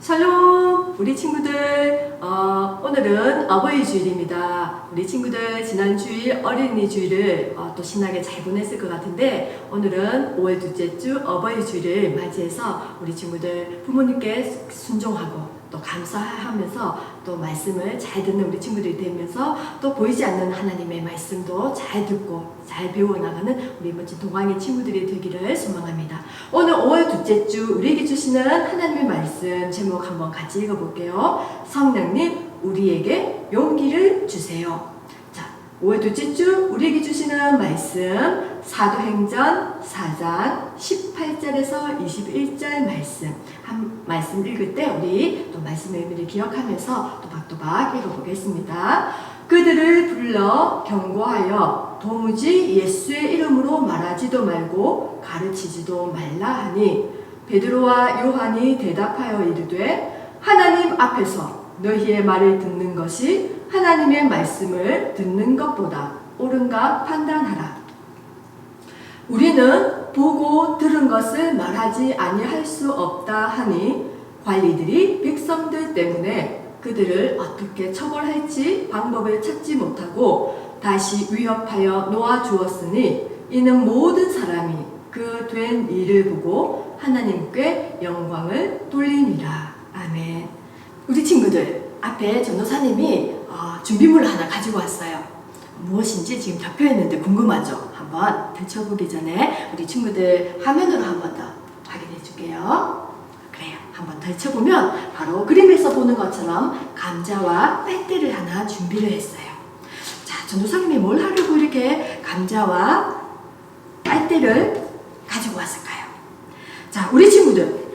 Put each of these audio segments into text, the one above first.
샬롬! 우리 친구들, 오늘은 어버이 주일입니다. 우리 친구들 지난 주일 어린이 주일을 또 신나게 잘 보냈을 것 같은데, 오늘은 5월 둘째 주 어버이 주일을 맞이해서 우리 친구들 부모님께 순종하고 또 감사하면서 또 말씀을 잘 듣는 우리 친구들이 되면서 또 보이지 않는 하나님의 말씀도 잘 듣고 잘 배워나가는 우리 멋진 동광의 친구들이 되기를 소망합니다. 오늘 5월 둘째 주 우리에게 주시는 하나님의 말씀 제목 한번 같이 읽어볼게요. 성령님 우리에게 용기를 주세요. 자, 5월 둘째 주 우리에게 주시는 말씀 사도행전 4장 18절에서 21절 말씀 읽을 때 우리 또 말씀의 의미를 기억하면서 또박또박 읽어보겠습니다. 그들을 불러 경고하여 도무지 예수의 이름으로 말하지도 말고 가르치지도 말라 하니 베드로와 요한이 대답하여 이르되 하나님 앞에서 너희의 말을 듣는 것이 하나님의 말씀을 듣는 것보다 옳은가 판단하라. 우리는 보고 들은 것을 말하지 아니할 수 없다 하니 관리들이 백성들 때문에 그들을 어떻게 처벌할지 방법을 찾지 못하고 다시 위협하여 놓아주었으니 이는 모든 사람이 그 된 일을 보고 하나님께 영광을 돌림이라. 아멘. 우리 친구들 앞에 전도사님이 준비물을 하나 가지고 왔어요. 무엇인지 지금 적혀있는데 궁금하죠? 한번 펼쳐보기 전에 우리 친구들 화면으로 한번 더 확인해 줄게요. 그래요. 한번 펼쳐보면 바로 그림에서 보는 것처럼 감자와 빨대를 하나 준비를 했어요. 자, 전도사님이 뭘 하려고 이렇게 감자와 빨대를 가지고 왔을까요? 자, 우리 친구들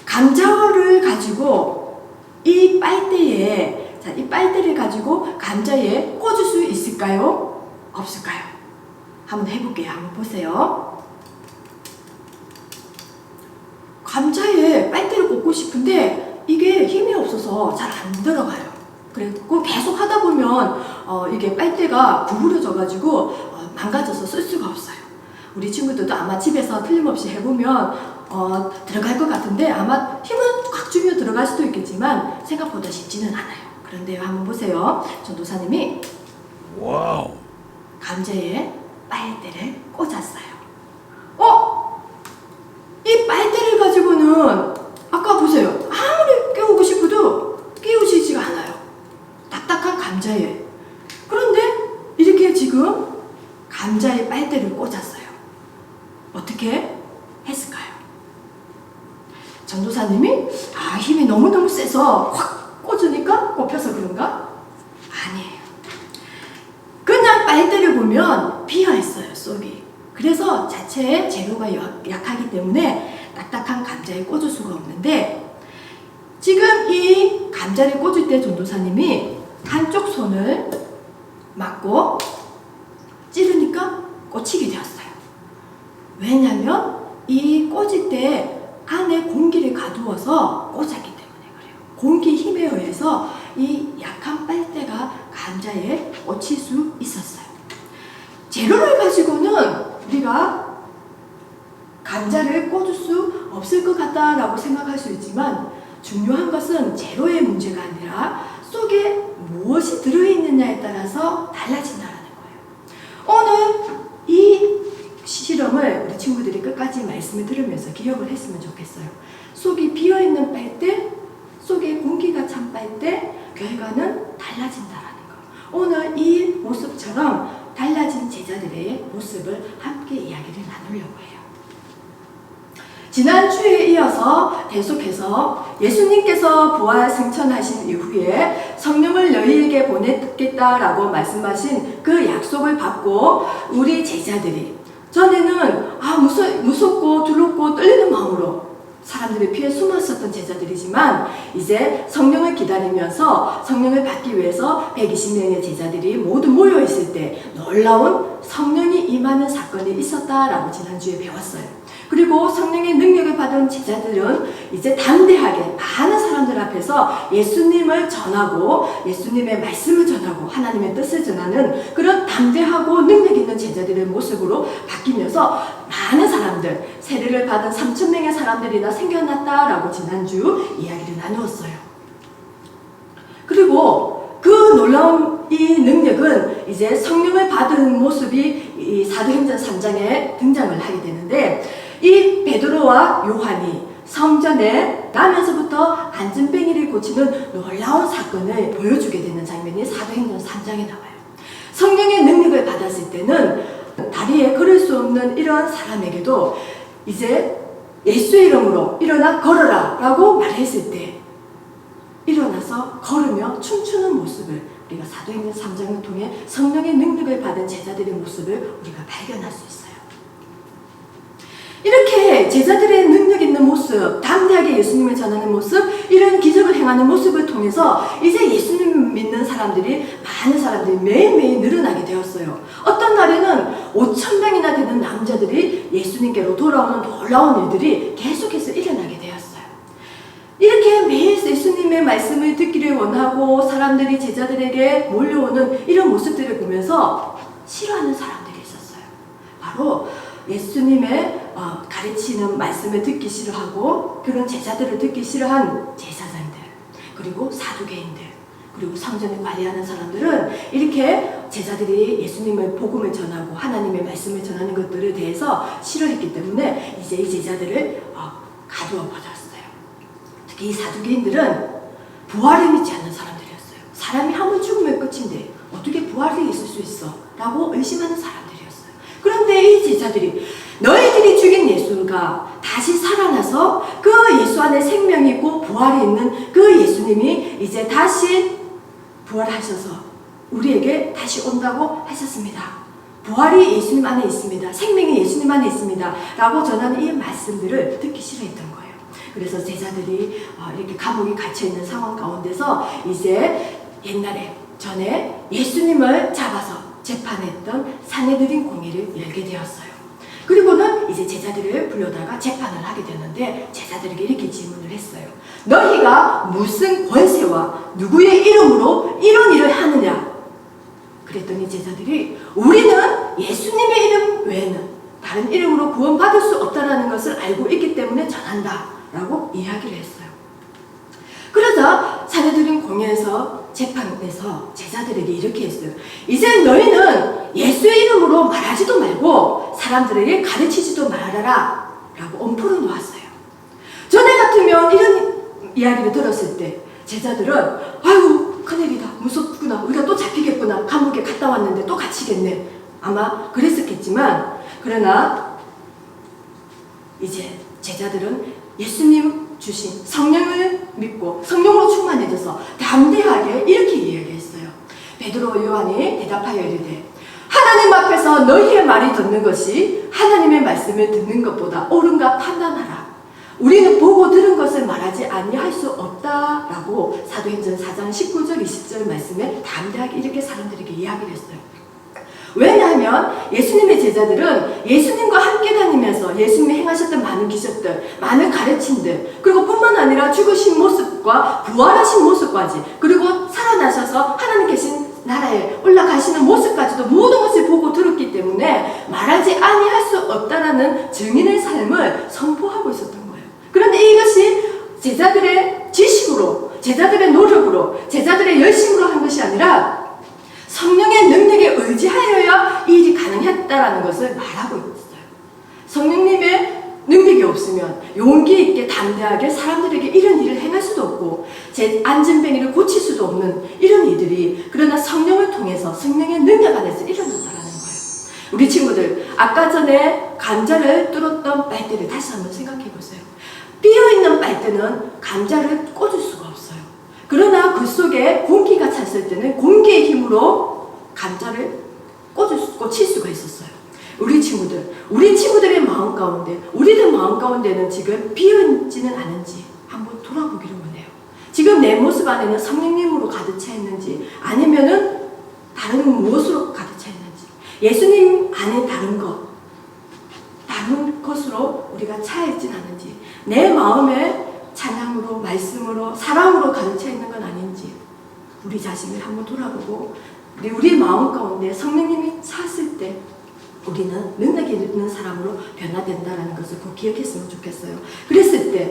감자를 가지고 이 빨대를 가지고 감자에 꽂을 수 있을까요? 없을까요? 한번 해볼게요. 한번 보세요. 감자에 빨대를 꽂고 싶은데 이게 힘이 없어서 잘 안 들어가요. 그리고 계속 하다 보면 이게 빨대가 구부러져가지고 망가져서 쓸 수가 없어요. 우리 친구들도 아마 집에서 틀림없이 해보면 들어갈 것 같은데 아마 힘은 꽉 주면 들어갈 수도 있겠지만 생각보다 쉽지는 않아요. 그런데요, 한번 보세요. 전도사님이 와우. 감자에 빨대를 꽂았어요. 이 빨대를 가지고는 아까 보세요. 아무리 깨우고 싶어도 깨우지지가 않아요. 딱딱한 감자에. 그런데 이렇게 지금 감자에 빨대를 꽂았어요. 어떻게 했을까요? 전도사님이 힘이 너무너무 세서 확 꽂으니까 꼽혀서 그런가? 아니에요. 그냥 빨대를 보면 비어있어요, 속이. 그래서 자체의 재료가 약하기 때문에 딱딱한 감자에 꽂을 수가 없는데 지금 이 감자를 꽂을 때 전도사님이 한쪽 손을 맞고 찌르니까 꽂히게 되었어요. 왜냐하면 이 꽂을 때 안에 공기를 가두어서 꽂았기 때문에 그래요. 공기 힘에 의해서 이 약한 빨대가 감자에 꽂힐 수 있었어요. 재료를 가지고는 우리가 감자를 꽂을 수 없을 것 같다라고 생각할 수 있지만 중요한 것은 재료의 문제가 아니라 속에 무엇이 들어있느냐에 따라서 달라진다는 거예요. 오늘 이 실험을 우리 친구들이 끝까지 말씀을 들으면서 기억을 했으면 좋겠어요. 속이 비어있는 빨대, 속에 공기가 찬 빨대, 결과는 달라진다라는 거. 오늘 이 모습처럼 달라진 제자들의 모습을 함께 이야기를 나누려고 해요. 지난주에 이어서 계속해서 예수님께서 부활 승천하신 이후에 성령을 너희에게 보내겠다라고 말씀하신 그 약속을 받고 우리 제자들이 전에는 무섭고 두렵고 떨리는 마음으로 사람들의 피해 숨었었던 제자들이지만 이제 성령을 기다리면서 성령을 받기 위해서 120명의 제자들이 모두 모여있을 때 놀라운 성령이 임하는 사건이 있었다라고 지난주에 배웠어요. 그리고 성령의 능력을 받은 제자들은 이제 담대하게 많은 사람들 앞에서 예수님을 전하고 예수님의 말씀을 전하고 하나님의 뜻을 전하는 그런 담대하고 능력 있는 제자들의 모습으로 바뀌면서 많은 사람들, 세례를 받은 3,000명의 사람들이나 생겨났다라고 지난주 이야기를 나누었어요. 이제 성령을 받은 모습이 이 사도행전 3장에 등장을 하게 되는데, 이 베드로와 요한이 성전에 나면서부터 안진뱅이를 고치는 놀라운 사건을 보여주게 되는 장면이 사도행전 3장에 나와요. 성령의 능력을 받았을 때는 다리에 걸을 수 없는 이런 사람에게도 이제 예수의 이름으로 일어나 걸어라 라고 말했을 때 일어나서 걸으며 춤추는 모습을 우리가 사도행전 3장을 통해 성령의 능력을 받은 제자들의 모습을 우리가 발견할 수 있어요. 이렇게 제자들의 능력 있는 모습, 담대하게 예수님을 전하는 모습, 이런 기적을 행하는 모습을 통해서 이제 예수님 믿는 사람들이, 많은 사람들이 매일매일 늘어나게 되었어요. 어떤 날에는 5,000명이나 되는 남자들이 예수님께로 돌아오는 놀라운 일들이 계속해서 일어나게 되었어요. 이렇게 매일 예수님의 말씀을 듣기를 원하고 사람들이 제자들에게 몰려오는 이런 모습들을 보면서 싫어하는 사람들이 있었어요. 바로 예수님의 가르치는 말씀을 듣기 싫어하고 그런 제자들을 듣기 싫어한 제사장들, 그리고 사두개인들, 그리고 성전을 관리하는 사람들은 이렇게 제자들이 예수님의 복음을 전하고 하나님의 말씀을 전하는 것들에 대해서 싫어했기 때문에 이제 이 제자들을 가두어 버렸어요. 특히 이 사두개인들은 부활을 믿지 않는 사람들이었어요. 사람이 한 번 죽으면 끝인데 어떻게 부활이 있을 수 있어? 라고 의심하는 사람들이었어요. 그런데 이 제자들이 너희들이 죽인 예수가 다시 살아나서 그 예수 안에 생명이 있고 부활이 있는 그 예수님이 이제 다시 부활하셔서 우리에게 다시 온다고 하셨습니다. 부활이 예수님 안에 있습니다. 생명이 예수님 안에 있습니다. 라고 전하는 이 말씀들을 듣기 싫어했던 거예요. 그래서 제자들이 이렇게 감옥에 갇혀있는 상황 가운데서 이제 옛날에 전에 예수님을 잡아서 재판했던 산헤드린 공회를 열게 되었어요. 그리고는 이제 제자들을 불러다가 재판을 하게 되는데 제자들에게 이렇게 질문을 했어요. 너희가 무슨 권세와 누구의 이름으로 이런 일을 하느냐? 그랬더니 제자들이 우리는 예수님의 이름 외에는 다른 이름으로 구원받을 수 없다는 것을 알고 있기 때문에 전한다 라고 이야기를 했어요. 그러자 산헤드린 공회에서 재판에서 제자들에게 이렇게 했어요. 이제 너희는 예수의 이름으로 말하지도 말고 사람들에게 가르치지도 말아라 라고 엄포를 놓았어요. 전에 같으면 이런 이야기를 들었을 때 제자들은 아이고 큰일이다, 무섭구나, 우리가 또 잡히겠구나, 감옥에 갔다 왔는데 또 갇히겠네, 아마 그랬었겠지만, 그러나 이제 제자들은 예수님 주신 성령을 믿고 성령으로 충만해져서 담대하게 이렇게 이야기했어요. 베드로 요한이 대답하여 이르되 하나님 앞에서 너희의 말이 듣는 것이 하나님의 말씀을 듣는 것보다 옳은가 판단하라. 우리는 보고 들은 것을 말하지 아니할 수 없다라고 사도행전 4장 19절 20절 말씀에 담대하게 이렇게 사람들에게 이야기를 했어요. 왜냐하면 예수님의 제자들은 예수님과 함께 다니면서 예수님이 행하셨던 많은 기적들, 많은 가르침들, 그리고 뿐만 아니라 죽으신 모습과 부활하신 모습까지, 그리고 살아나셔서 하나님 계신 나라에 올라가시는 모습까지도 모든 것을 보고 들었기 때문에 말하지 아니할 수 없다라는 증인의 삶을 선포하고 있었던 거예요. 그런데 이것이 제자들의 지식으로, 제자들의 노력으로, 제자들의 열심으로 한 것이 아니라 성령의 능력에 의지하여야 이 일이 가능했다라는 것을 말하고 있어요. 성령님의 능력이 없으면 용기 있게 담대하게 사람들에게 이런 일을 행할 수도 없고 안진뱅이를 고칠 수도 없는 이런 일들이, 그러나 성령을 통해서 성령의 능력 안에서 일어난다라는 거예요. 우리 친구들, 아까 전에 감자를 뚫었던 빨대를 다시 한번 생각해 보세요. 비어있는 빨대는 감자를 꽂을 수가 없어요. 그러나 그 속에 공기가 찼을 때는 공기의 힘으로 감자를 꽂힐 수가 있었어요. 우리 친구들의 마음 가운데, 우리들 마음 가운데는 지금 비어있지는 않은지 한번 돌아보기를 원해요. 지금 내 모습 안에는 성령님으로 가득 차 있는지, 아니면은 다른 무엇으로 가득 차 있는지, 예수님 안에 다른 것으로 우리가 차 있진 않은지, 내 마음에 찬양으로, 말씀으로, 사랑으로 가득 차 있는 건 아닌지 우리 자신을 한번 돌아보고, 우리 마음 가운데 성령님이 찼을 때 우리는 능력이 있는 사람으로 변화된다는 것을 꼭 기억했으면 좋겠어요. 그랬을 때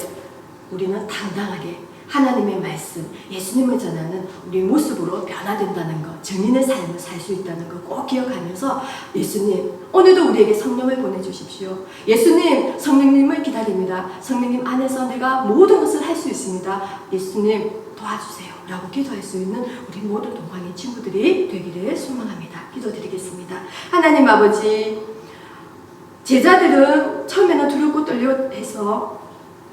우리는 당당하게 하나님의 말씀, 예수님을 전하는 우리 모습으로 변화된다는 것, 증인의 삶을 살 수 있다는 것 꼭 기억하면서 예수님, 오늘도 우리에게 성령을 보내주십시오. 예수님, 성령님을 기다립니다. 성령님 안에서 내가 모든 것을 할 수 있습니다. 예수님 도와주세요. 라고 기도할 수 있는 우리 모든 동방의 친구들이 되기를 소망합니다. 기도드리겠습니다. 하나님 아버지, 제자들은 처음에는 두렵고 떨려해서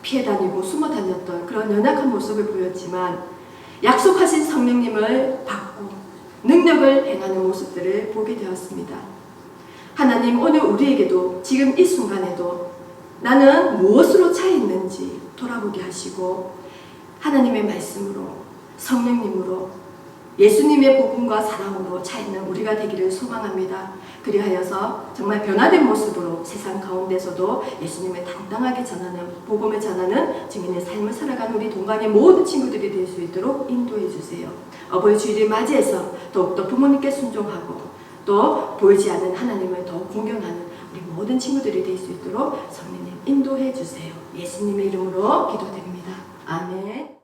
피해 다니고 숨어 다녔던 그런 연약한 모습을 보였지만 약속하신 성령님을 받고 능력을 행하는 모습들을 보게 되었습니다. 하나님, 오늘 우리에게도 지금 이 순간에도 나는 무엇으로 차 있는지 돌아보게 하시고 하나님의 말씀으로, 성령님으로, 예수님의 복음과 사랑으로 차 있는 우리가 되기를 소망합니다. 그리하여서 정말 변화된 모습으로 세상 가운데서도 예수님을 당당하게 전하는, 복음을 전하는 증인의 삶을 살아가는 우리 동방의 모든 친구들이 될 수 있도록 인도해 주세요. 어버이 주일을 맞이해서 더욱더 부모님께 순종하고 또 보이지 않는 하나님을 더 공경하는 우리 모든 친구들이 될 수 있도록 성령님 인도해 주세요. 예수님의 이름으로 기도드립니다. 아멘.